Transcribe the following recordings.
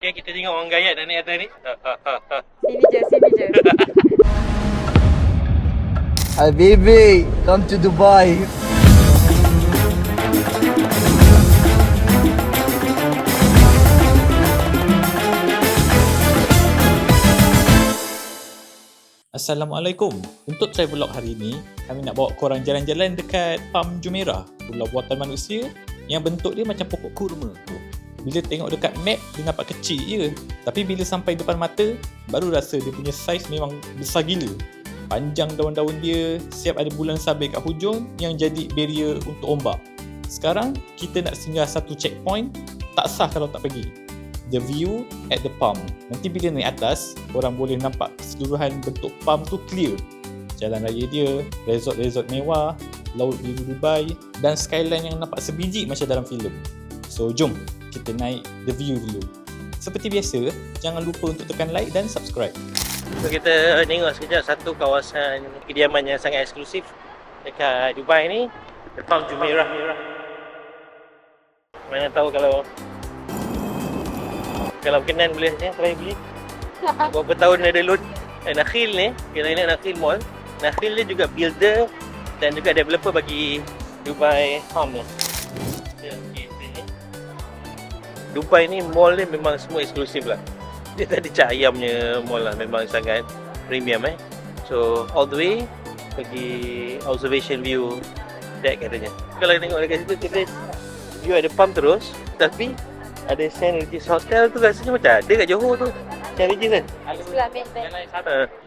Okay, kita tengok orang gayat dah naik atas ni. Sini je. Habibi, come to Dubai. Assalamualaikum. Untuk travelog hari ini, kami nak bawa korang jalan-jalan dekat Palm Jumeirah, pulau buatan manusia yang bentuk dia macam pokok kurma. Bila tengok dekat map, dia nampak kecil je. Tapi bila sampai depan mata, baru rasa dia punya saiz memang besar gila. Panjang daun-daun dia, siap ada bulan sabit kat hujung yang jadi barrier untuk ombak. Sekarang, kita nak singgah satu checkpoint, tak sah kalau tak pergi. The view at the palm. Nanti bila naik atas, korang boleh nampak keseluruhan bentuk palm tu clear. Jalan raya dia, resort-resort mewah, laut biru Dubai dan skyline yang nampak sebiji macam dalam filem. So jom kita naik the view dulu. Seperti biasa, jangan lupa untuk tekan like dan subscribe. So kita tengok sekejap satu kawasan kediaman yang sangat eksklusif dekat Dubai ni, The Palm Jumeirah. Mana tahu kalau berkenan boleh try beli. Berapa tahun ada loan. Nakhil ni, kita ingat Nakhil Mall. Nakhil dia juga builder dan juga developer bagi Dubai Palm ni. Dubai ni mall ni memang semua eksklusif lah. Dia tak ada cak ayamnya mall lah, memang sangat premium So all the way pergi observation view deck katanya. Kalau tengok dekat situ kita view ada palm terus, tapi ada St. Regis Hotel tu rasanya macam ada kat Johor tu. St. Regis kan?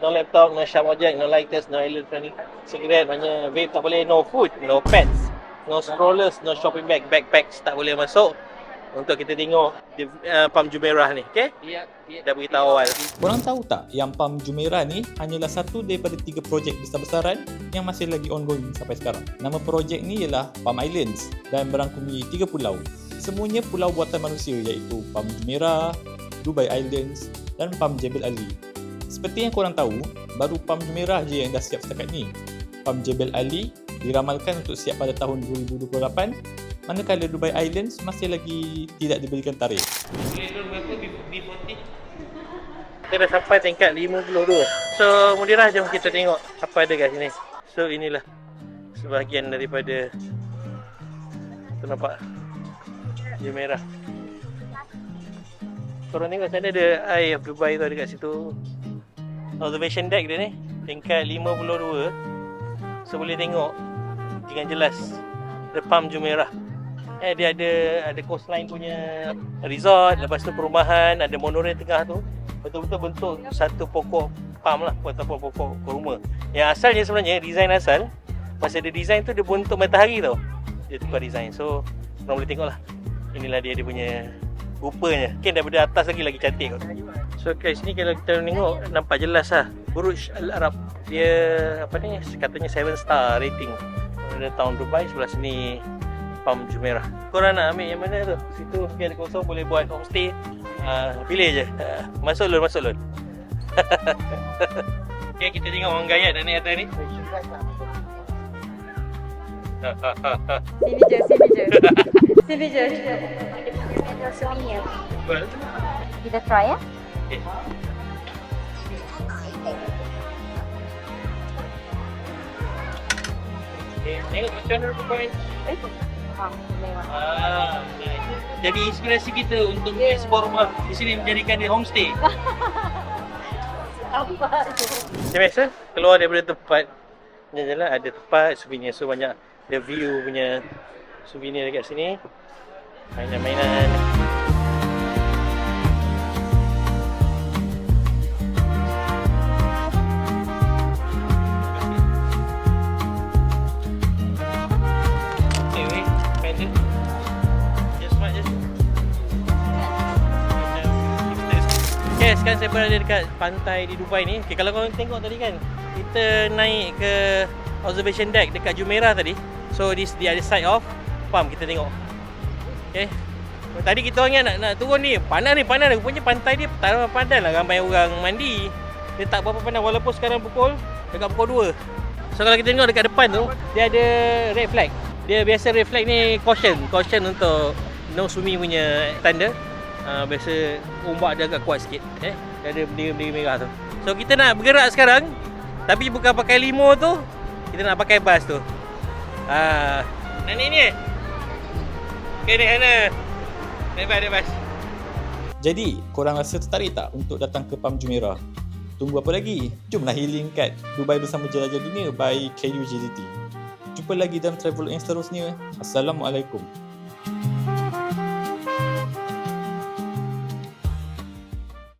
No laptop, no sharp object, no lighters, no electronic cigarette, maknanya vape tak boleh, no food, no pets, no strollers, no shopping bag, backpacks tak boleh masuk untuk kita tengok Palm Jumeirah ni, okay? Ya. Dah beritahu awal. Korang tahu tak yang Palm Jumeirah ni hanyalah satu daripada 3 projek besar-besaran yang masih lagi ongoing sampai sekarang. Nama projek ni ialah Palm Islands dan merangkumi 3 pulau. Semuanya pulau buatan manusia iaitu Palm Jumeirah, Dubai Islands dan Palm Jebel Ali. Seperti yang korang tahu, baru Palm Jumeirah je yang dah siap setakat ni. Palm Jebel Ali diramalkan untuk siap pada tahun 2028, manakala Dubai Islands masih lagi tidak diberikan tarikh. B40. Kita dah sampai tingkat 52. So Mudirah, jom kita tengok apa ada kat sini. So inilah sebahagian daripada tu, nampak Jumeirah. Korang tengok sana ada Eye of Dubai tu ada kat situ. Observation deck dia ni tingkat 52. So boleh tengok dengan jelas The Palm Jumeirah. Dia ada coastline punya resort, lepas tu perumahan, ada monorail tengah tu. Betul-betul bentuk satu pokok palm lah, ataupun pokok kurma. Yang asalnya sebenarnya, design asal, masa dia design tu dia bentuk matahari tau. Dia tukar design. So korang boleh tengok lah. Inilah dia punya rupanya. Mungkin daripada atas lagi cantik kot. So kat sini kalau kita tengok nampak jelas lah Burj Al Arab. Dia apa ni, katanya 7 star rating. Ada town Dubai, sebelah sini Palm Jumeirah. Korang nak ambil yang mana tu? Situ ada kosong, boleh buat homestay. Pilih je. Masuk loan. Okay, kita tengok orang gayat dah naik atas ni. Sini je. Kita try ya. Okay. Tengok macam mana rupa point. Jadi inspirasi kita untuk explore rumah di sini, menjadikan dia homestay. Macam biasa, keluar daripada tempat jalan ada tempat souvenir. So banyak ada view punya souvenir dekat sini. Mainan-mainan. Okay, sekarang saya berada dekat pantai di Dubai ni. Okay, kalau korang tengok tadi kan, kita naik ke observation deck dekat Jumeirah tadi. So this the other side of Palm, kita tengok. Okay, tadi kita orang nak turun ni. Panas. Rupanya pantai dia tak padan lah, ramai orang mandi. Dia tak berapa panas walaupun sekarang dekat pukul 2. So kalau kita tengok dekat depan tu, dia ada red flag. Dia biasa red flag ni caution untuk no swimming punya tanda. Biasa ombak dia agak kuat sikit. Dia ada bendera-bendera merah tu. So kita nak bergerak sekarang. Tapi bukan pakai limo tu. Kita nak pakai bas tu. Nak naik ni? Okay, naik sana. Naik bas. Jadi, korang rasa tertarik tak untuk datang ke Palm Jumeirah? Tunggu apa lagi? Jomlah healing kat Dubai Bersama Jelajah Dunia by KUJDT. Jumpa lagi dalam travel yang seterusnya. Assalamualaikum.